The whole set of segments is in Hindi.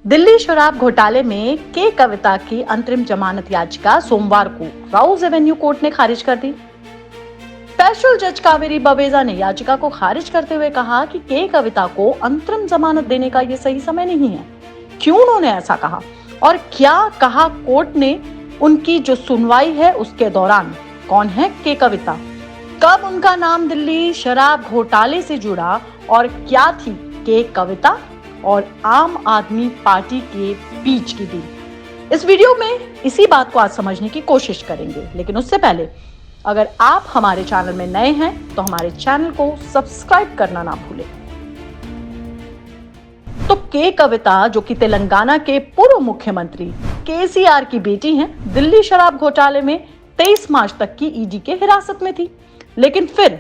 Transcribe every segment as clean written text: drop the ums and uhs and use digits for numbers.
दिल्ली शराब घोटाले में के कविता की अंतरिम जमानत याचिका सोमवार को राउज एवेन्यू कोर्ट ने खारिज कर दी। स्पेशल जज कावेरी बवेजा ने याचिका को खारिज करते हुए कहा कि के कविता को अंतरिम जमानत देने का ये सही समय नहीं है। क्यों उन्होंने ऐसा कहा और क्या कहा कोर्ट ने उनकी जो सुनवाई है उसके दौरान? कौन है के कविता, कब उनका नाम दिल्ली शराब घोटाले से जुड़ा और क्या थी के कविता और आम आदमी पार्टी के बीच की डील? इस वीडियो में इसी बात को आज समझने की कोशिश करेंगे, लेकिन उससे पहले अगर आप हमारे चैनल में नए हैं तो हमारे चैनल को सब्सक्राइब करना ना भूलें। तो के कविता, जो कि तेलंगाना के पूर्व मुख्यमंत्री केसीआर की बेटी हैं, दिल्ली शराब घोटाले में 23 मार्च तक की ईडी के हिरासत में थी, लेकिन फिर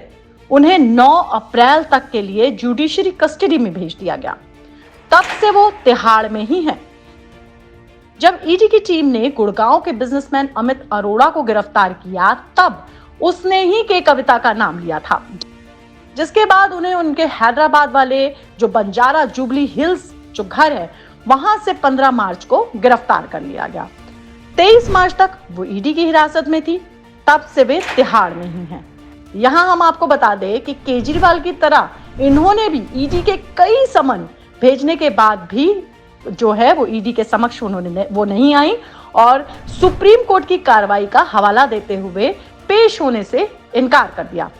उन्हें 9 अप्रैल तक के लिए जुडिशरी कस्टडी में भेज दिया गया। तब से वो तिहाड़ में ही हैं। जब ईडी की टीम ने गुड़गांव के बिजनेसमैन अमित अरोड़ा को गिरफ्तार किया, तब उसने ही के कविता का नाम लिया था, जिसके बाद उन्हें उनके हैदराबाद वाले जो बंजारा जुबली हिल्स जो घर है वहां से 15 मार्च को गिरफ्तार कर लिया गया। 23 मार्च तक वो ईडी की हिरासत में थी, तब से वे तिहाड़ में ही हैं। यहां हम आपको बता दें कि केजरीवाल की तरह इन्होंने भी ईडी के कई समन भेजने के बाद भी जो है वो ईडी के समक्ष वो नहीं आई और सुप्रीम कोर्ट की कार्रवाई का हवाला देते हुए पेश होने से इनकार कर दिया।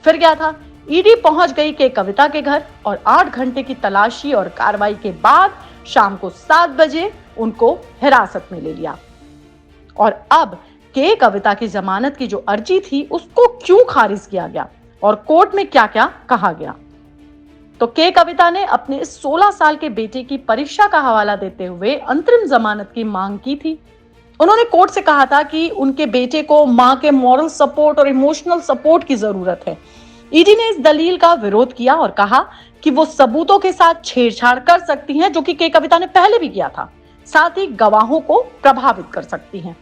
फिर क्या था, ईडी पहुंच गई के कविता के घर और 8 घंटे की तलाशी और कार्रवाई के बाद शाम को 7 बजे उनको हिरासत में ले लिया। और अब के कविता की जमानत की जो अर्जी थी उसको क्यों खारिज किया गया और कोर्ट में क्या क्या कहा गया? तो के कविता ने अपने 16 साल के बेटे की परीक्षा का हवाला देते हुए अंतरिम जमानत की मांग की थी। उन्होंने कोर्ट से कहा था कि उनके बेटे को मां के मॉरल सपोर्ट और इमोशनल सपोर्ट की जरूरत है। ईडी ने इस दलील का विरोध किया और कहा कि वो सबूतों के साथ छेड़छाड़ कर सकती हैं, जो कि के कविता ने पहले भी किया था, साथ ही गवाहों को प्रभावित कर सकती हैं।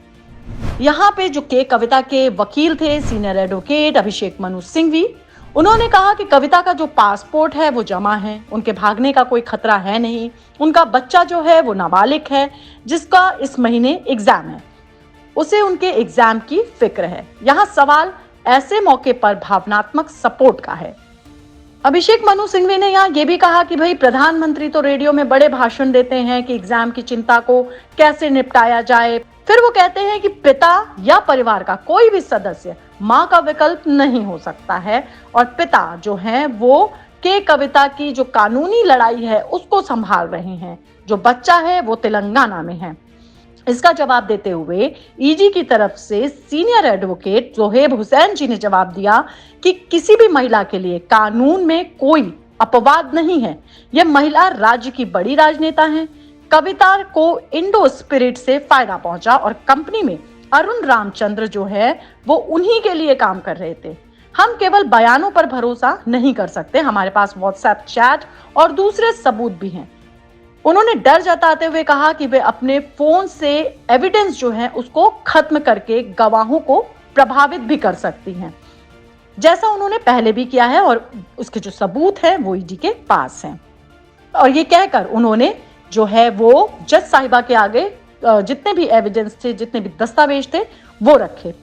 यहाँ पे जो के कविता के वकील थे, सीनियर एडवोकेट अभिषेक मनु सिंघवी, उन्होंने कहा कि कविता का जो पासपोर्ट है वो जमा है, उनके भागने का कोई खतरा है नहीं, उनका बच्चा जो है वो नाबालिग है जिसका इस महीने एग्जाम है, उसे उनके एग्जाम की फिक्र है। यहाँ सवाल ऐसे मौके पर भावनात्मक सपोर्ट का है। अभिषेक मनु सिंघवी ने यहाँ ये भी कहा कि भाई प्रधानमंत्री तो रेडियो में बड़े भाषण देते हैं कि एग्जाम की चिंता को कैसे निपटाया जाए, फिर वो कहते हैं कि पिता या परिवार का कोई भी सदस्य मां का विकल्प नहीं हो सकता है और पिता जो हैं वो के कविता की जो कानूनी लड़ाई है उसको संभाल रहे हैं, जो बच्चा है वो तेलंगाना में है। इसका जवाब देते हुए ईडी की तरफ से सीनियर एडवोकेट जोहेब हुसैन जी ने जवाब दिया कि किसी भी महिला के लिए कानून में कोई अपवाद नहीं है। यह महिला राज्य की बड़ी राजनेता है। कविता को इंडो स्पिरिट से फायदा पहुंचा और कंपनी में अरुण रामचंद्र जो है वो उन्हीं के लिए काम कर रहे थे। हम केवल बयानों पर भरोसा नहीं कर सकते, हमारे पास व्हाट्सएप चैट और दूसरे सबूत भी हैं। उन्होंने डर जताते हुए कहा कि वे अपने फोन से एविडेंस जो है उसको खत्म करके गवाहों को प्रभावित भी कर सकती हैं, जैसा उन्होंने पहले भी किया है और उसके जो सबूत है वो ईडी के पास हैं। और ये कहकर उन्होंने जो है वो जज साहिबा के आगे जितने भी एविडेंस थे, जितने भी दस्तावेज थे वो रखे,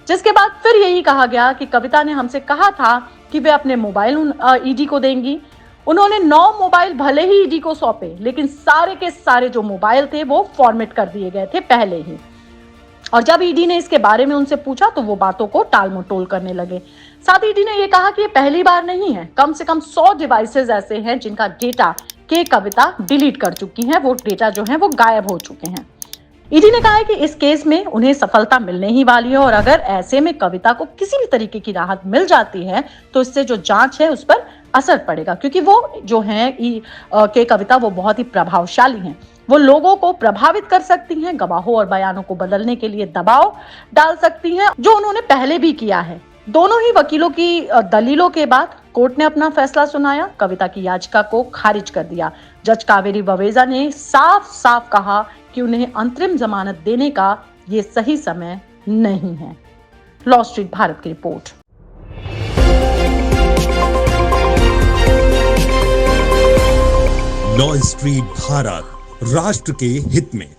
जिसके बाद फिर यही कहा गया कि कविता ने हमसे कहा था कि वे अपने मोबाइल ईडी को देंगी। उन्होंने 9 मोबाइल भले ही ईडी को सौंपे, लेकिन सारे के सारे जो मोबाइल थे वो फॉर्मेट कर दिए गए थे पहले ही। और जब ईडी ने इसके बारे में उनसे पूछा तो वो बातों को टाल मटोल करने लगे। साथ ही ईडी ने यह कहा कि ये पहली बार नहीं है, कम से कम 100 डिवाइसेस ऐसे हैं जिनका डेटा के कविता डिलीट कर चुकी हैं, वो डेटा जो है वो गायब हो चुके हैं। ईडी ने कहा है कि इस केस में उन्हें सफलता मिलने ही वाली है और अगर ऐसे में कविता को किसी भी तरीके की राहत मिल जाती है तो इससे जो जांच है उस पर असर पड़ेगा, क्योंकि वो जो है के कविता वो बहुत ही प्रभावशाली हैं। वो लोगों को प्रभावित कर सकती हैं, गवाहों और बयानों को बदलने के लिए दबाव डाल सकती हैं, जो उन्होंने पहले भी किया है। दोनों ही वकीलों की दलीलों के बाद कोर्ट ने अपना फैसला सुनाया, कविता की याचिका को खारिज कर दिया। जज कावेरी बवेजा ने साफ साफ कहा कि उन्हें अंतरिम जमानत देने का ये सही समय नहीं है। लॉ स्ट्रीट भारत की रिपोर्ट। लॉ स्ट्रीट भारत, राष्ट्र के हित में।